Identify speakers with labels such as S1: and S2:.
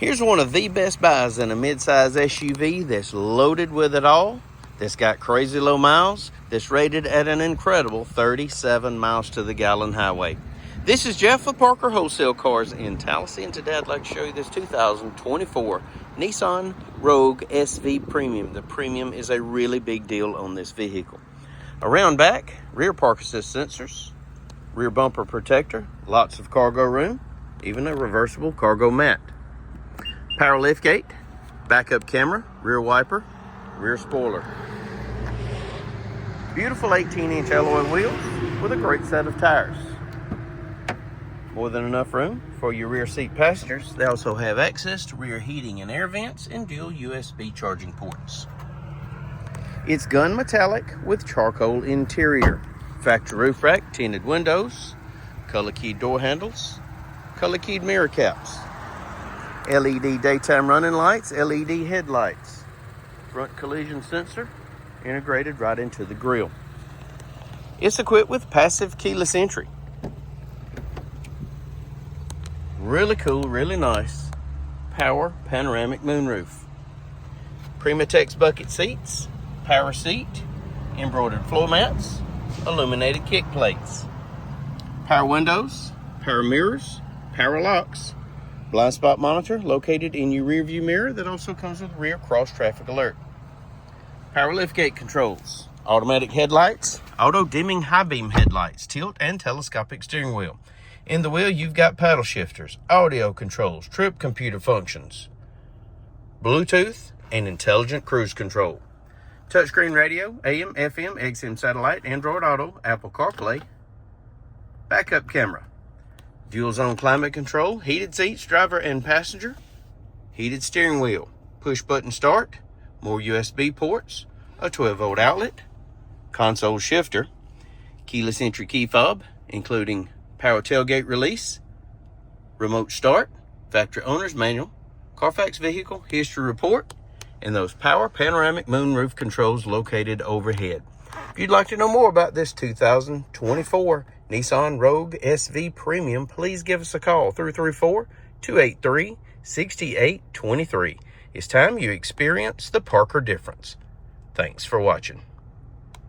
S1: Here's one of the best buys in a midsize SUV that's loaded with it all, that's got crazy low miles, that's rated at an incredible 37 miles to the gallon highway. This is Jeff with Parker Wholesale Cars in Tallassee, and today I'd like to show you this 2024 Nissan Rogue SV Premium. The Premium is a really big deal on this vehicle. Around back, rear park assist sensors, rear bumper protector, lots of cargo room, even a reversible cargo mat. Power liftgate, backup camera, rear wiper, rear spoiler. Beautiful 18-inch alloy wheels with a great set of tires. More than enough room for your rear seat passengers. They also have access to rear heating and air vents and dual USB charging ports. It's gun metallic with charcoal interior. Factory roof rack, tinted windows, color keyed door handles, color keyed mirror caps. LED daytime running lights, LED headlights, front collision sensor integrated right into the grille. It's equipped with passive keyless entry. Really cool, really nice power panoramic moonroof. Primatex bucket seats, power seat, embroidered floor mats, illuminated kick plates, power windows, power mirrors, power locks. Blind spot monitor located in your rear view mirror that also comes with rear cross traffic alert. Power liftgate controls, automatic headlights, auto dimming high beam headlights, tilt and telescopic steering wheel. In the wheel you've got paddle shifters, audio controls, trip computer functions, Bluetooth and intelligent cruise control. Touchscreen radio, AM, FM, XM satellite, Android Auto, Apple CarPlay, backup camera. Dual zone climate control, heated seats, driver and passenger, heated steering wheel, push button start, more USB ports, a 12-volt outlet, console shifter, keyless entry key fob, including power tailgate release, remote start, factory owner's manual, Carfax vehicle history report, and those power panoramic moonroof controls located overhead. If you'd like to know more about this 2024 Nissan Rogue SV Premium, please give us a call, 334-283-6823. It's time you experience the Parker difference. Thanks for watching.